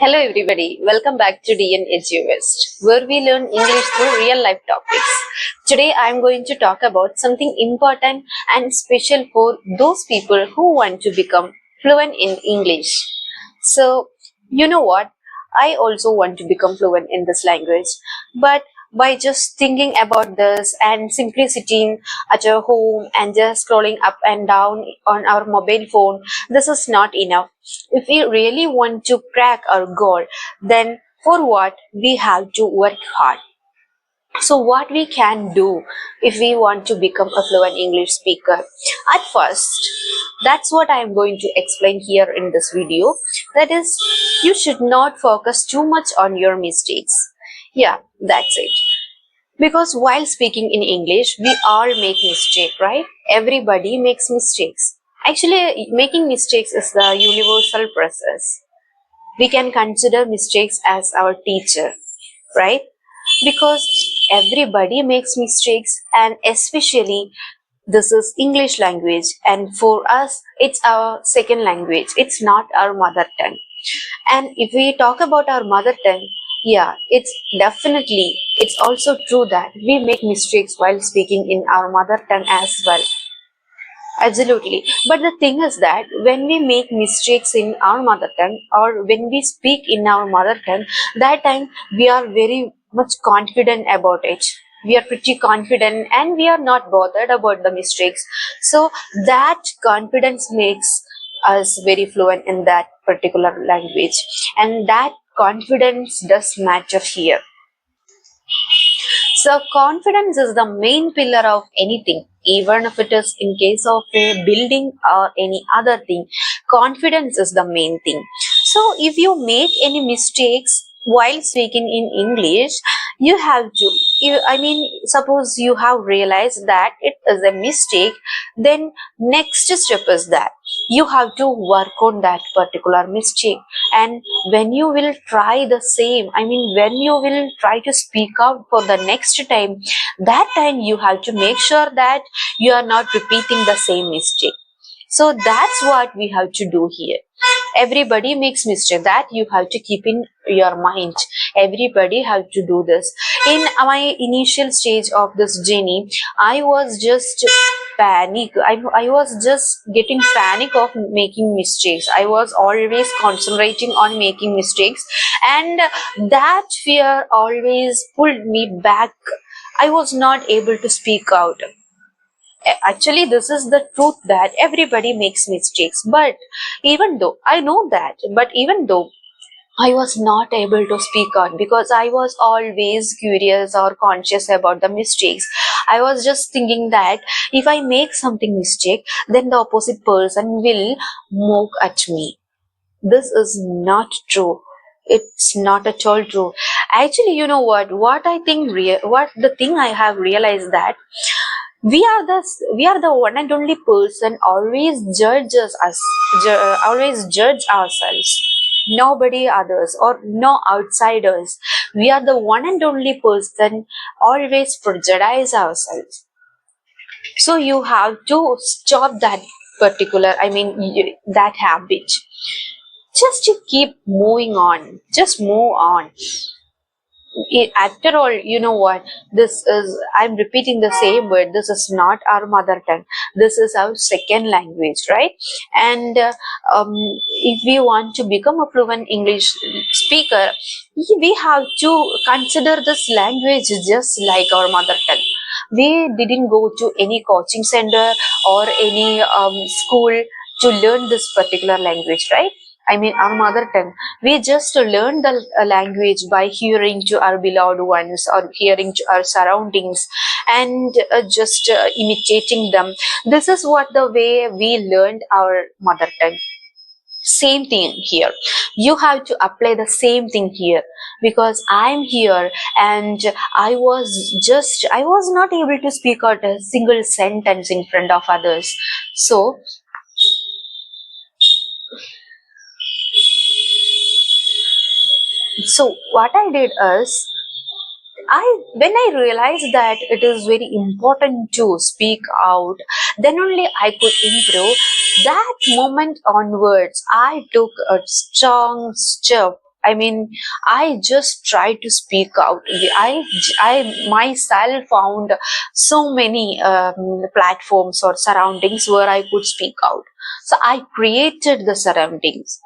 Hello everybody, welcome back to DN EduWest, where we learn English through real life topics. Today I am going to talk about something important and special for those people who want to become fluent in English. So, you know what? I also want to become fluent in this language, but by just thinking about this and simply sitting at your home and just scrolling up and down on our mobile phone, this is not enough. If we really want to crack our goal, then for what we have to work hard. So what we can do if we want to become a fluent English speaker? At first, that's what I am going to explain here in this video. That is, you should not focus too much on your mistakes. Yeah, that's it. Because while speaking in English, we all make mistakes, right? Everybody makes mistakes. Actually, making mistakes is the universal process. We can consider mistakes as our teacher, right? Because everybody makes mistakes, and especially this is English language, and for us it's our second language, it's not our mother tongue. And if we talk about our mother tongue, yeah, it's also true that we make mistakes while speaking in our mother tongue as well. Absolutely. But the thing is that when we make mistakes in our mother tongue or when we speak in our mother tongue, that time we are very much confident about it. We are pretty confident and we are not bothered about the mistakes. So that confidence makes us very fluent in that particular language. And that confidence does matter here. So confidence is the main pillar of anything, even if it is in case of a building or any other thing. Confidence is the main thing. So if you make any mistakes while speaking in English, you have to, suppose you have realized that it is a mistake, then next step is that you have to work on that particular mistake. And when you will try the same, when you will try to speak out for the next time, that time you have to make sure that you are not repeating the same mistake. So that's what we have to do here. Everybody makes mistake, that you have to keep in your mind. Everybody have to do this. In my initial stage of this journey, I was just I was just getting panic of making mistakes. I was always concentrating on making mistakes, and that fear always pulled me back. I was not able to speak out. Actually, this is the truth that everybody makes mistakes. But even though I know that, but even though I was not able to speak out because I was always curious or conscious about the mistakes. I was just thinking that if I make something mistake, then the opposite person will mock at me. This is not true. It's not at all true. Actually, you know what? What the thing I have realized that we are the one and only person always judge ourselves, nobody others or no outsiders. We are the one and only person always prejudice ourselves. So you have to stop that that habit. Just to keep moving on, just move on. After all, you know what, I'm repeating the same word, this is not our mother tongue, this is our second language, right? And if we want to become a fluent English speaker, we have to consider this language just like our mother tongue. We didn't go to any coaching center or any school to learn this particular language, right? Our mother tongue. We just learn the language by hearing to our beloved ones or hearing to our surroundings and just imitating them. This is what the way we learned our mother tongue. Same thing here. You have to apply the same thing here, because I'm here and I was not able to speak out a single sentence in front of others. So what I did is, when I realized that it is very important to speak out, then only I could improve. That moment onwards, I took a strong step I mean, I just tried to speak out. I myself found so many platforms or surroundings where I could speak out. So I created the surroundings.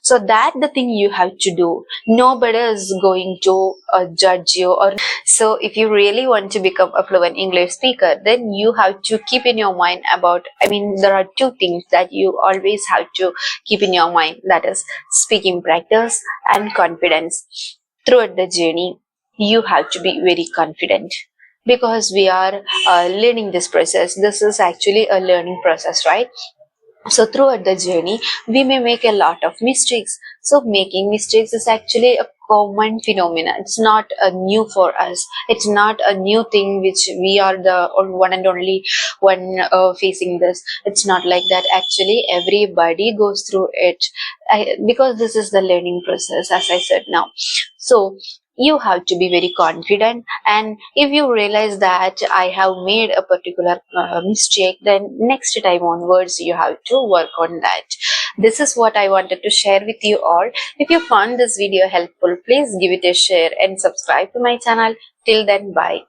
So that the thing you have to do. Nobody is going to judge you. Or so if you really want to become a fluent English speaker, then you have to keep in your mind about, I mean, there are two things that you always have to keep in your mind, that is speaking practice and confidence. Throughout the journey, you have to be very confident, because we are learning this process. This is actually a learning process, right? So throughout the journey, we may make a lot of mistakes. So making mistakes is actually a common phenomena. It's not a new for us. It's not a new thing which we are the one and only one facing this. It's not like that. Actually, everybody goes through it, because this is the learning process, as I said now. So you have to be very confident, and if you realize that I have made a particular mistake, then next time onwards you have to work on that. This is what I wanted to share with you all. If you found this video helpful, please give it a share and subscribe to my channel. Till then, bye.